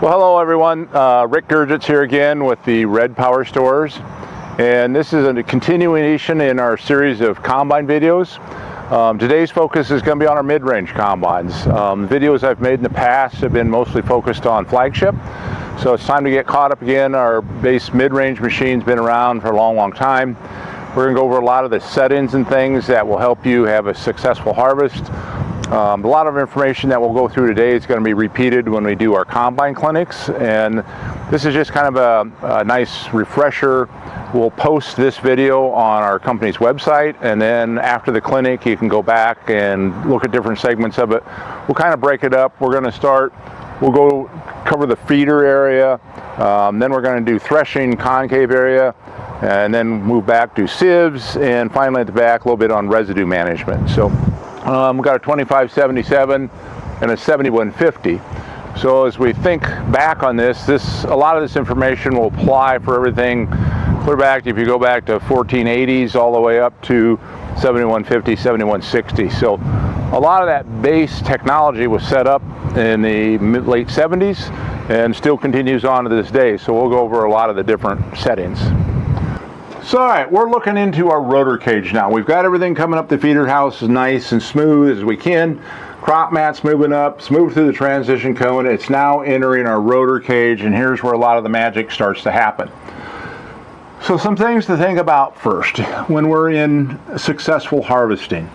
Well, hello everyone. Rick Gurgitz here again with the Red Power Stores, and this is a continuation in our series of combine videos. Today's focus is going to be on our mid-range combines. Videos I've made in the past have been mostly focused on flagship, so it's time to get caught up again. Our base mid-range machine's been around for a long time. We're going to go over a lot of the settings and things that will help you have a successful harvest. A lot of information that we'll go through today is going to be repeated when we do our combine clinics, and this is just kind of a nice refresher. We'll post this video on our company's website, and then after the clinic you can go back and look at different segments of it. We'll kind of break it up. We'll go cover the feeder area, then we're going to do threshing, concave area, and then move back to sieves, and finally at the back a little bit on residue management. So we've got a 2577 and a 7150. So as we think back on this, a lot of this information will apply for everything clear back, if you go back to 1480s all the way up to 7150, 7160. So a lot of that base technology was set up in the late 70s and still continues on to this day. So we'll go over a lot of the different settings. So all right, we're looking into our rotor cage now. We've got everything coming up the feeder house as nice and smooth as we can. Crop mat's moving up, smooth through the transition cone. It's now entering our rotor cage, and here's where a lot of the magic starts to happen. So some things to think about first when we're in successful harvesting.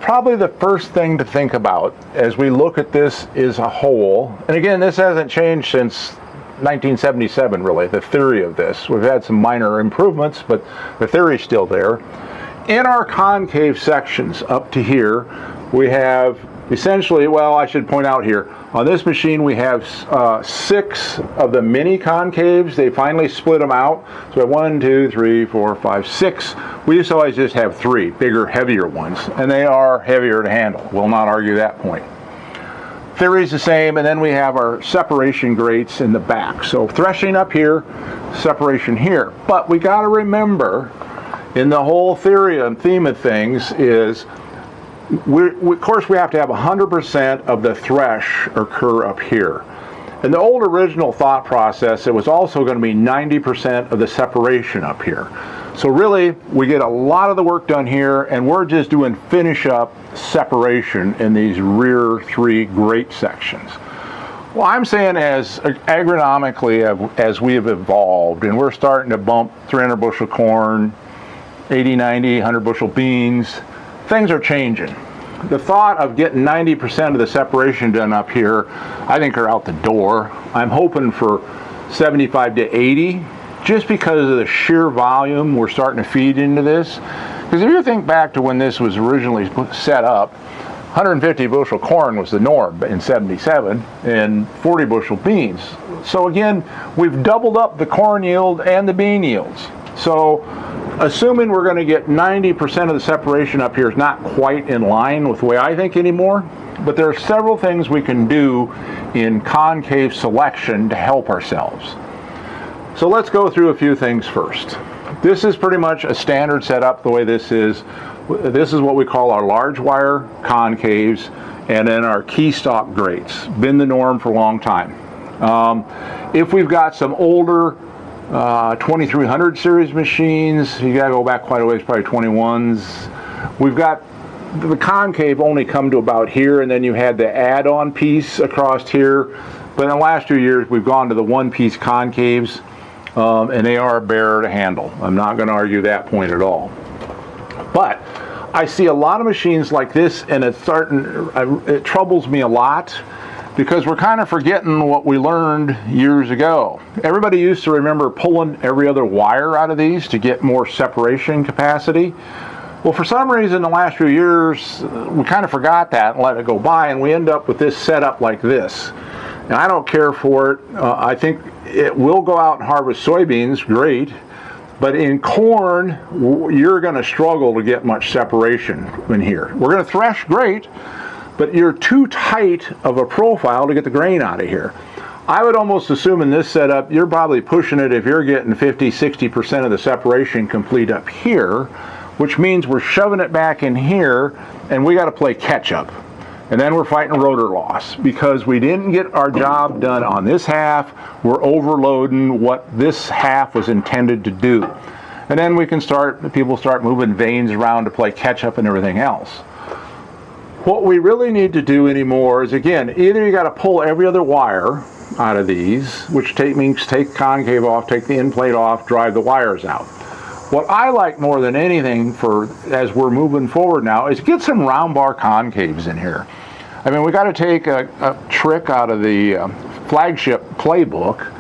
Probably the first thing to think about as we look at this is a whole, and again, this hasn't changed since 1977, really, the theory of this. We've had some minor improvements, but the theory's still there. In our concave sections up to here, we have essentially, well, I should point out here, on this machine we have 6 of the mini concaves. They finally split them out. So we have 1, 2, 3, 4, 5, 6. We used to always just have 3 bigger, heavier ones, and they are heavier to handle. We'll not argue that point. Theory's the same, and then we have our separation grates in the back. So threshing up here, separation here. But we got to remember, in the whole theory and theme of things is, of course we have to have 100% of the thresh occur up here. In the old original thought process, it was also going to be 90% of the separation up here. So really, we get a lot of the work done here, and we're just doing finish up separation in these rear 3 grate sections. Well, I'm saying as agronomically as we have evolved, and we're starting to bump 300 bushel corn, 80, 90, 100 bushel beans, things are changing. The thought of getting 90% of the separation done up here, I think are out the door. I'm hoping for 75 to 80, just because of the sheer volume we're starting to feed into this. Because if you think back to when this was originally set up, 150 bushel corn was the norm in 77 and 40 bushel beans. So again, we've doubled up the corn yield and the bean yields. So assuming we're going to get 90% of the separation up here is not quite in line with the way I think anymore, but there are several things we can do in concave selection to help ourselves. So let's go through a few things first. This is pretty much a standard setup the way this is. This is what we call our large wire concaves, and then our key stalk grates. Been the norm for a long time. If we've got some older 2300 series machines, you gotta go back quite a ways, probably 21s. We've got the concave only come to about here, and then you had the add-on piece across here. But in the last 2 years, we've gone to the one-piece concaves, and they are a bear to handle. I'm not going to argue that point at all. But I see a lot of machines like this, and it troubles me a lot, because we're kind of forgetting what we learned years ago. Everybody used to remember pulling every other wire out of these to get more separation capacity. Well, for some reason, the last few years, we kind of forgot that and let it go by, and we end up with this setup like this. And I don't care for it. I think it will go out and harvest soybeans, great. But in corn, you're going to struggle to get much separation in here. We're going to thresh great, but you're too tight of a profile to get the grain out of here. I would almost assume in this setup, you're probably pushing it if you're getting 50, 60% of the separation complete up here, which means we're shoving it back in here, and we got to play catch up. And then we're fighting rotor loss because we didn't get our job done on this half. We're overloading what this half was intended to do. And then we can people start moving vanes around to play catch up and everything else. What we really need to do anymore is, again, either you got to pull every other wire out of these, which means take concave off, take the end plate off, drive the wires out. What I like more than anything as we're moving forward now is get some round bar concaves in here. I mean, we got to take a trick out of the flagship playbook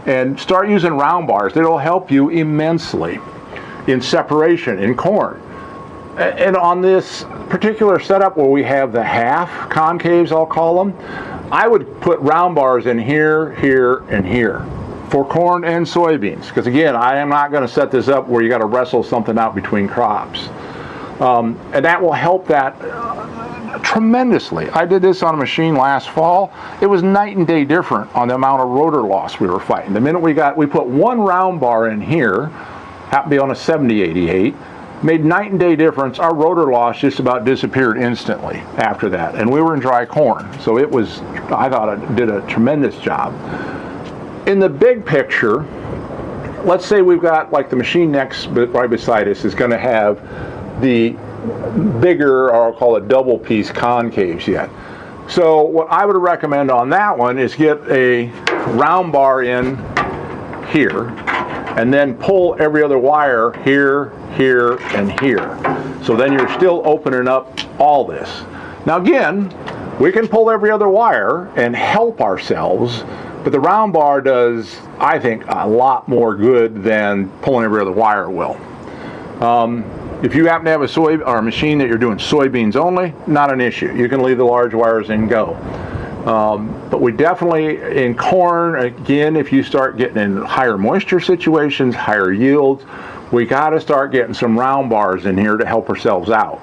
and start using round bars. It'll help you immensely in separation, in corn. And on this particular setup where we have the half concaves, I'll call them, I would put round bars in here, here, and here for corn and soybeans. Because again, I am not going to set this up where you got to wrestle something out between crops. And that will help that tremendously. I did this on a machine last fall. It was night and day different on the amount of rotor loss we were fighting. The minute we put one round bar in here, happened to be on a 7088, made night and day difference. Our rotor loss just about disappeared instantly after that. And we were in dry corn. So I thought it did a tremendous job. In the big picture, let's say we've got, like, the machine next right beside us is going to have the bigger, or I'll call it double piece concaves yet. So what I would recommend on that one is get a round bar in here and then pull every other wire here, here, and here. So then you're still opening up all this. Now again, we can pull every other wire and help ourselves, but the round bar does, I think, a lot more good than pulling every other wire will. If you happen to have a machine that you're doing soybeans only, not an issue. You can leave the large wires and go. But we definitely, in corn, again, if you start getting in higher moisture situations, higher yields, we got to start getting some round bars in here to help ourselves out.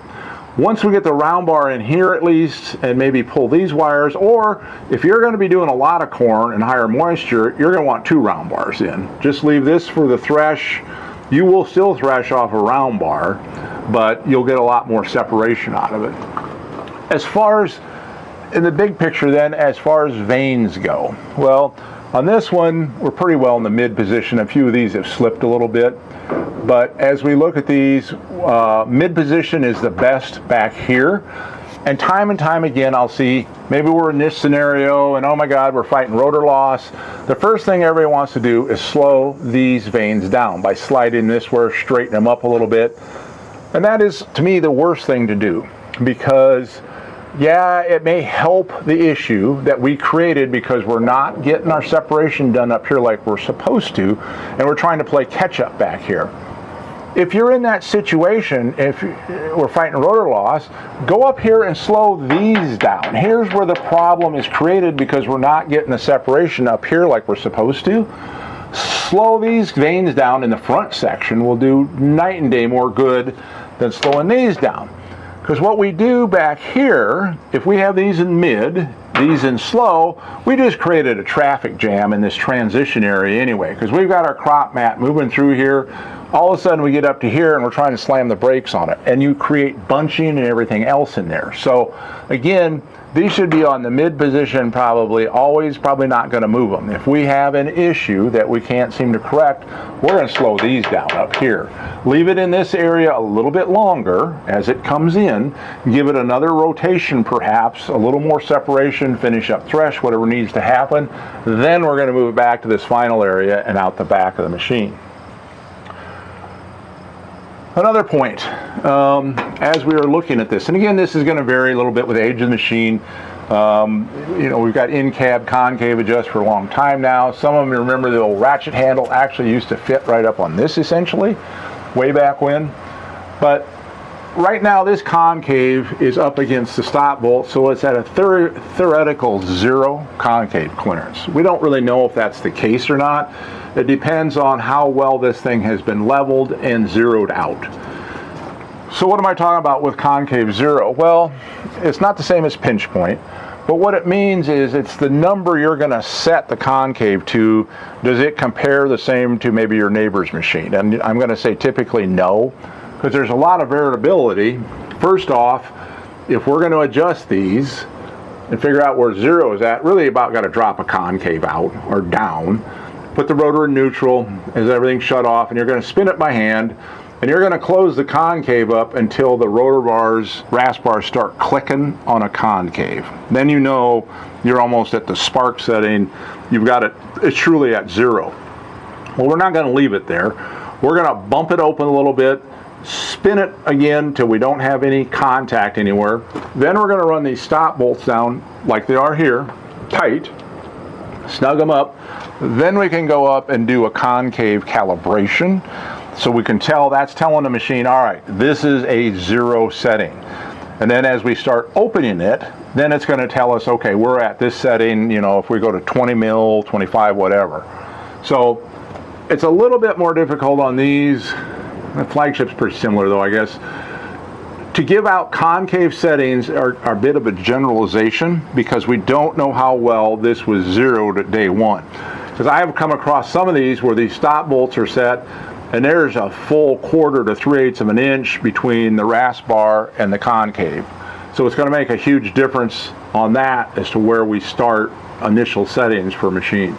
Once we get the round bar in here at least, and maybe pull these wires, or if you're going to be doing a lot of corn and higher moisture, you're going to want 2 round bars in. Just leave this for the thresh. You will still thresh off a round bar, but you'll get a lot more separation out of it. As far as, in the big picture then, as far as vanes go, well, on this one, we're pretty well in the mid position. A few of these have slipped a little bit. But as we look at these, mid position is the best back here. And time again, I'll see, maybe we're in this scenario and oh my God, we're fighting rotor loss. The first thing everybody wants to do is slow these vanes down by sliding this where, straighten them up a little bit. And that is, to me, the worst thing to do, because yeah, it may help the issue that we created because we're not getting our separation done up here like we're supposed to, and we're trying to play catch up back here. If you're in that situation, if we're fighting rotor loss, go up here and slow these down. Here's where the problem is created because we're not getting the separation up here like we're supposed to. Slow these vanes down in the front section will do night and day more good than slowing these down. Because what we do back here, if we have these in mid, these in slow, we just created a traffic jam in this transition area anyway. Because we've got our crop mat moving through here. All of a sudden we get up to here and we're trying to slam the brakes on it. And you create bunching and everything else in there. So again, these should be on the mid position probably, always probably not going to move them. If we have an issue that we can't seem to correct, we're going to slow these down up here. Leave it in this area a little bit longer as it comes in, give it another rotation perhaps, a little more separation, finish up thresh, whatever needs to happen. Then we're going to move it back to this final area and out the back of the machine. Another point, as we are looking at this, and again, this is going to vary a little bit with age of the machine. You know, we've got in-cab concave adjust for a long time now. Some of them remember the old ratchet handle actually used to fit right up on this essentially, way back when. But right now this concave is up against the stop bolt, so it's at a theoretical 0 concave clearance. We don't really know if that's the case or not. It depends on how well this thing has been leveled and zeroed out. So what am I talking about with concave 0? Well, it's not the same as pinch point, but what it means is it's the number you're going to set the concave to. Does it compare the same to maybe your neighbor's machine? And I'm going to say typically no, because there's a lot of variability. First off, if we're going to adjust these and figure out where 0 is at, really about got to drop a concave out or down, put the rotor in neutral as everything's shut off, and you're going to spin it by hand, and you're going to close the concave up until the rotor bars, RAS bars start clicking on a concave. Then you know you're almost at the spark setting. You've got it, it's truly at 0. Well, we're not going to leave it there. We're going to bump it open a little bit, spin it again till we don't have any contact anywhere. Then we're going to run these stop bolts down like they are here, tight, snug them up. Then we can go up and do a concave calibration. So we can tell, that's telling the machine, all right, this is a 0 setting. And then as we start opening it, then it's going to tell us, okay, we're at this setting, you know, if we go to 20 mil, 25, whatever. So it's a little bit more difficult on these. The flagship's pretty similar though, I guess. To give out concave settings are a bit of a generalization because we don't know how well this was zeroed at day one. Because I have come across some of these where these stop bolts are set and there's a full 1/4 to 3/8 of an inch between the RAS bar and the concave. So it's going to make a huge difference on that as to where we start initial settings for a machine.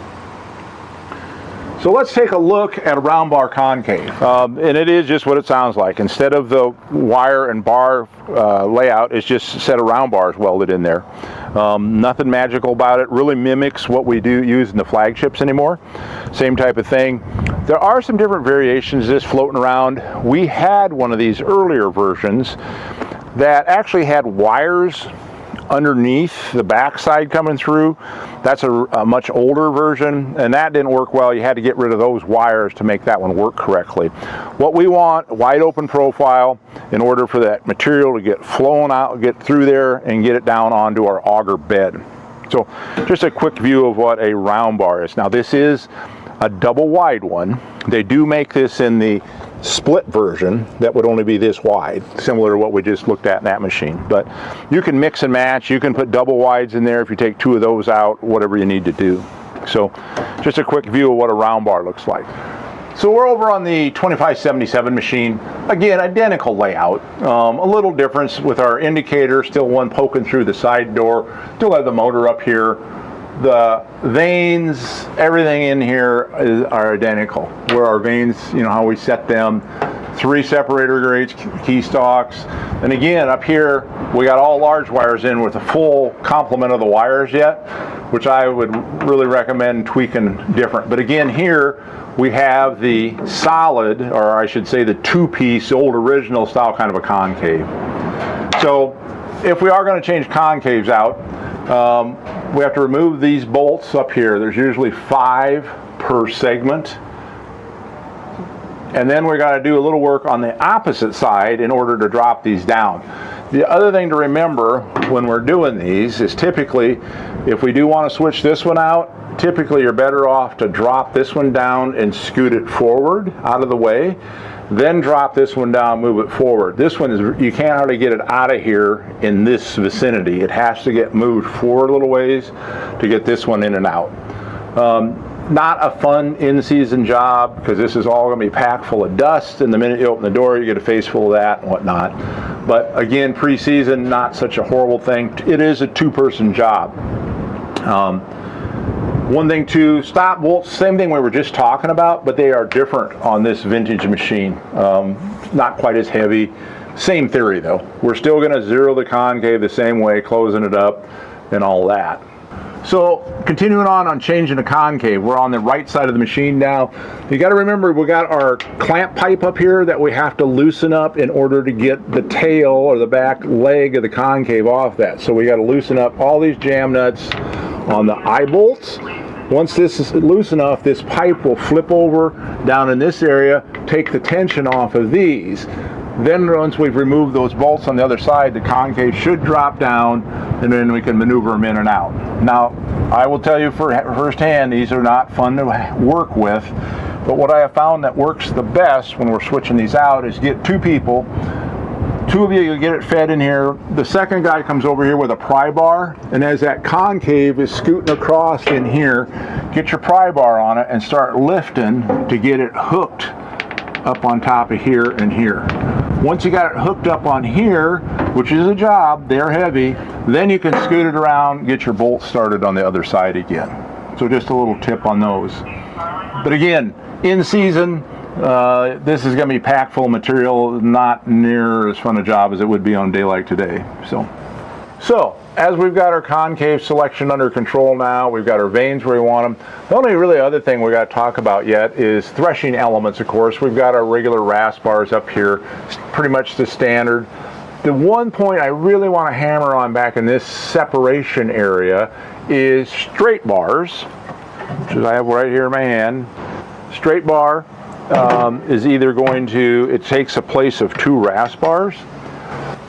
So let's take a look at a round bar concave. And it is just what it sounds like. Instead of the wire and bar layout, it's just a set of round bars welded in there. Nothing magical about it. Really mimics what we do use in the flagships anymore. Same type of thing. There are some different variations of this floating around. We had one of these earlier versions that actually had wires underneath the backside coming through. That's a much older version, and that didn't work well. You had to get rid of those wires to make that one work correctly. What we want, a wide open profile in order for that material to get flown out, get through there, and get it down onto our auger bed. So just a quick view of what a round bar is. Now this is a double wide one. They do make this in the split version that would only be this wide, similar to what we just looked at in that machine. But you can mix and match. You can put double wides in there if you take 2 of those out, whatever you need to do. So just a quick view of what a round bar looks like. So we're over on the 2577 machine. Again, identical layout. A little difference with our indicator, still one poking through the side door. Still have the motor up here. The vanes, everything in here are identical. Where our vanes, you know, how we set them. 3 separator grades, key stalks. And again, up here, we got all large wires in with a full complement of the wires yet, which I would really recommend tweaking different. But again, here we have the solid, or I should say the 2-piece, old original style kind of a concave. So if we are going to change concaves out, we have to remove these bolts up here. There's usually 5 per segment. And then we got to do a little work on the opposite side in order to drop these down. The other thing to remember when we're doing these is typically, if we do want to switch this one out, typically you're better off to drop this one down and scoot it forward out of the way. Then drop this one down, move it forward. This one is, you can't hardly get it out of here in this vicinity. It has to get moved forward a little ways to get this one in and out. Not a fun in-season job because this is all going to be packed full of dust, and the minute you open the door you get a face full of that and whatnot. But again, pre-season, not such a horrible thing. It is a 2-person job. One thing too, stop bolts, same thing we were just talking about, but they are different on this vintage machine. Not quite as heavy. Same theory though. We're still going to zero the concave the same way, closing it up and all that. So continuing on changing the concave, we're on the right side of the machine now. You got to remember we got our clamp pipe up here that we have to loosen up in order to get the tail or the back leg of the concave off that. So we got to loosen up all these jam nuts on the eye bolts. Once this is loose enough, this pipe will flip over down in this area, take the tension off of these. Then once we've removed those bolts on the other side, the concave should drop down, and then we can maneuver them in and out. Now, I will tell you firsthand, these are not fun to work with, but what I have found that works the best when we're switching these out is get 2 people. 2 of you get it fed in here. The second guy comes over here with a pry bar, and as that concave is scooting across in here, get your pry bar on it and start lifting to get it hooked up on top of here and here. Once you got it hooked up on here, which is a job, they're heavy, then you can scoot it around, get your bolt started on the other side again. So just a little tip on those. But again, in season, this is going to be packed full of material, not near as fun a job as it would be on a day like today. So as we've got our concave selection under control now, we've got our vanes where we want them. The only really other thing we got to talk about yet is threshing elements, of course. We've got our regular rasp bars up here, pretty much the standard. The one point I really want to hammer on back in this separation area is straight bars, which I have right here in my hand. Straight bar is either going to, it takes a place of 2 rasp bars.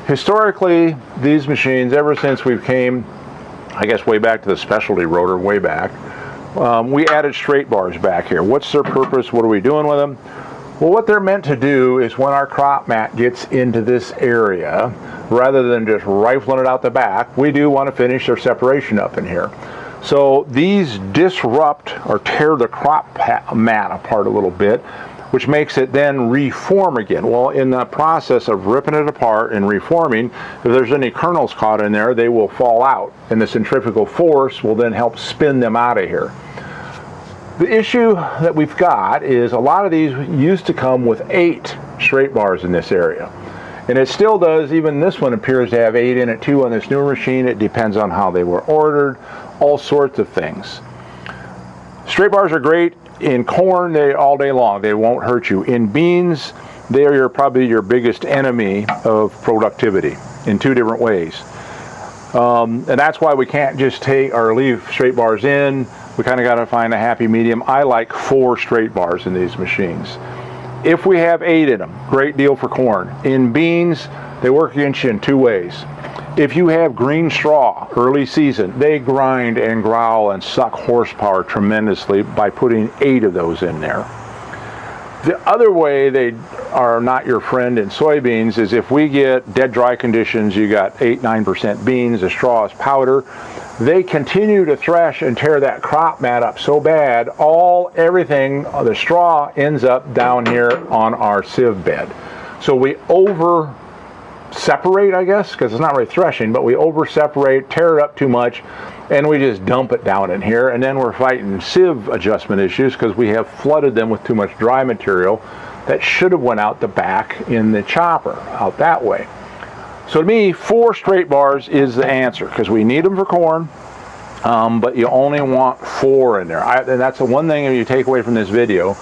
Historically, these machines, ever since we came, I guess way back to the specialty rotor, way back, we added straight bars back here. What's their purpose? What are we doing with them? Well, what they're meant to do is when our crop mat gets into this area, rather than just rifling it out the back, we do want to finish our separation up in here. So these disrupt or tear the crop mat apart a little bit, which makes it then reform again. Well, in the process of ripping it apart and reforming, if there's any kernels caught in there, they will fall out, and the centrifugal force will then help spin them out of here. The issue that we've got is a lot of these used to come with 8 straight bars in this area. And it still does. Even this one appears to have 8 in it too on this newer machine. It depends on how they were ordered, all sorts of things. Straight bars are great in corn, they all day long. They won't hurt you. In beans, they are probably your biggest enemy of productivity in 2 different ways. And that's why we can't just take or leave straight bars in. We kind of got to find a happy medium. I like 4 straight bars in these machines. If we have 8 in them, great deal for corn. In beans, they work against you in 2 ways. If you have green straw early season, they grind and growl and suck horsepower tremendously by putting 8 of those in there. The other way they are not your friend in soybeans is if we get dead dry conditions, you got 8-9% beans, the straw is powder, they continue to thresh and tear that crop mat up so bad, everything, the straw ends up down here on our sieve bed. So we over separate, I guess, because it's not really threshing, but we over separate, tear it up too much, and we just dump it down in here, and then we're fighting sieve adjustment issues because we have flooded them with too much dry material that should have went out the back in the chopper, out that way. So to me, 4 straight bars is the answer because we need them for corn, but you only want 4 in there. And that's the one thing you take away from this video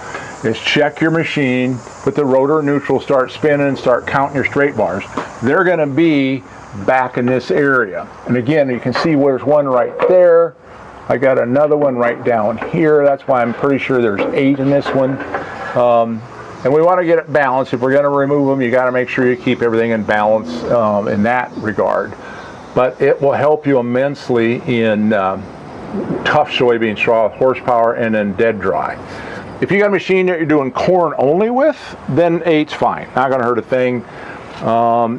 is check your machine, put the rotor neutral, start spinning, and start counting your straight bars. They're going to be back in this area. And again, you can see there's one right there. I got another one right down here. That's why I'm pretty sure there's 8 in this one. And we want to get it balanced. If we're going to remove them, you got to make sure you keep everything in balance in that regard. But it will help you immensely in tough soybean straw, horsepower, and then dead dry. If you got a machine that you're doing corn only with, then 8's fine. Not going to hurt a thing.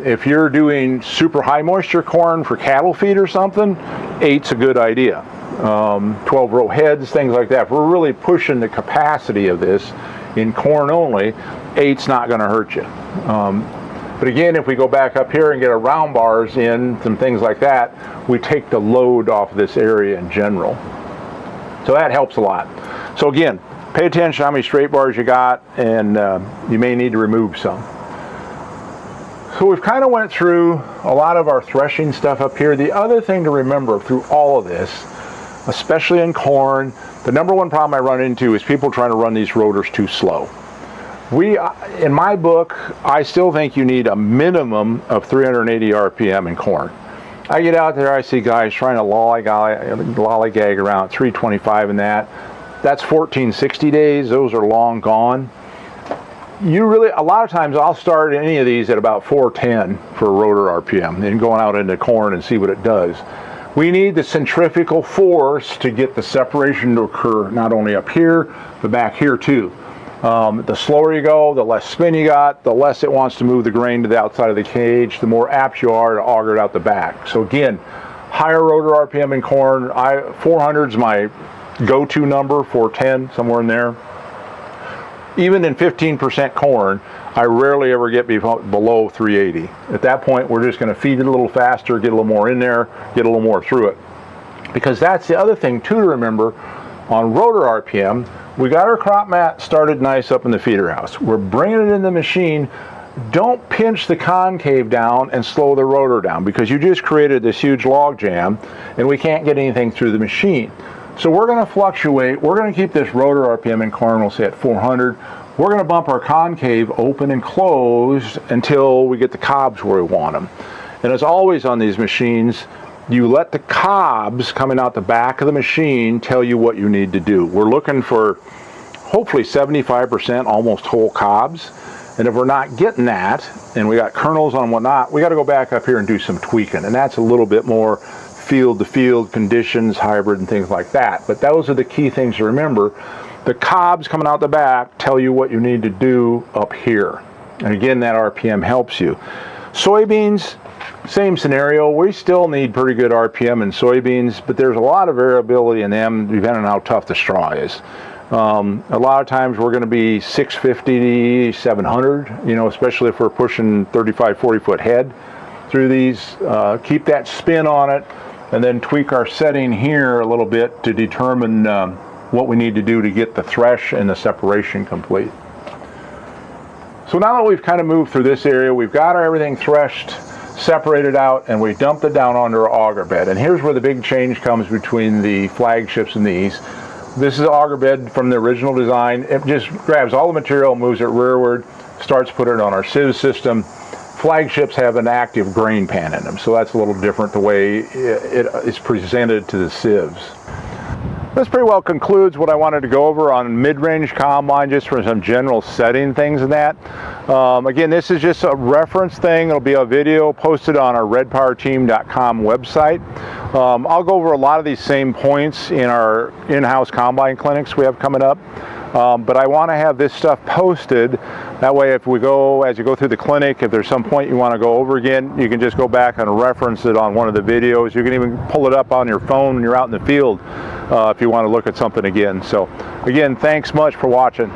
If you're doing super high moisture corn for cattle feed or something, 8's a good idea. 12 row heads, things like that. If we're really pushing the capacity of this in corn only, 8's not going to hurt you. But again, if we go back up here and get our round bars in, some things like that, we take the load off this area in general. So that helps a lot. So again, pay attention how many straight bars you got, and you may need to remove some. So we've kind of went through a lot of our threshing stuff up here. The other thing to remember through all of this, especially in corn, the number one problem I run into is people trying to run these rotors too slow. In my book, I still think you need a minimum of 380 RPM in corn. I get out there, I see guys trying to lollygag around 325 and that. That's 1460 days. Those are long gone. A lot of times I'll start any of these at about 410 for rotor RPM and going out into corn and see what it does. We need the centrifugal force to get the separation to occur not only up here, but back here too. The slower you go, the less spin you got, the less it wants to move the grain to the outside of the cage, the more apt you are to auger it out the back. So again, higher rotor RPM in corn. 400 is my go-to number, 410, somewhere in there. even in 15% corn, I rarely ever get below 380. At that point, we're just going to feed it a little faster, get a little more in there, get a little more through it. Because that's the other thing too to remember, on rotor RPM, we got our crop mat started nice up in the feeder house. We're bringing it in the machine. Don't pinch the concave down and slow the rotor down, because you just created this huge log jam and we can't get anything through the machine. So we're going to fluctuate. We're going to keep this rotor RPM in corn, we'll say at 400. We're going to bump our concave open and closed until we get the cobs where we want them. And as always on these machines, you let the cobs coming out the back of the machine tell you what you need to do. We're looking for hopefully 75% almost whole cobs. And if we're not getting that, and we got kernels on whatnot, we got to go back up here and do some tweaking. And that's a little bit more field-to-field conditions, hybrid, and things like that. But those are the key things to remember. The cobs coming out the back tell you what you need to do up here. And again, that RPM helps you. Soybeans, same scenario. We still need pretty good RPM in soybeans, but there's a lot of variability in them depending on how tough the straw is. A lot of times we're going to be 650, 700, you know, especially if we're pushing 35, 40 foot head through these. Keep that spin on it, and then tweak our setting here a little bit to determine what we need to do to get the thresh and the separation complete. So now that we've kind of moved through this area, we've got everything threshed, separated out, and we dumped it down onto our auger bed. And here's where the big change comes between the flagships and these. This is an auger bed from the original design. It just grabs all the material, moves it rearward, starts putting it on our sieve system. Flagships have an active grain pan in them, so that's a little different the way it is presented to the sieves. This pretty well concludes what I wanted to go over on mid-range combine, just for some general setting things and that. Again, this is just a reference thing. It'll be a video posted on our redpowerteam.com website. I'll go over a lot of these same points in our in-house combine clinics we have coming up. But I want to have this stuff posted. That way, if we go, as you go through the clinic, if there's some point you want to go over again, you can just go back and reference it on one of the videos. You can even pull it up on your phone when you're out in the field if you want to look at something again. So again, thanks much for watching.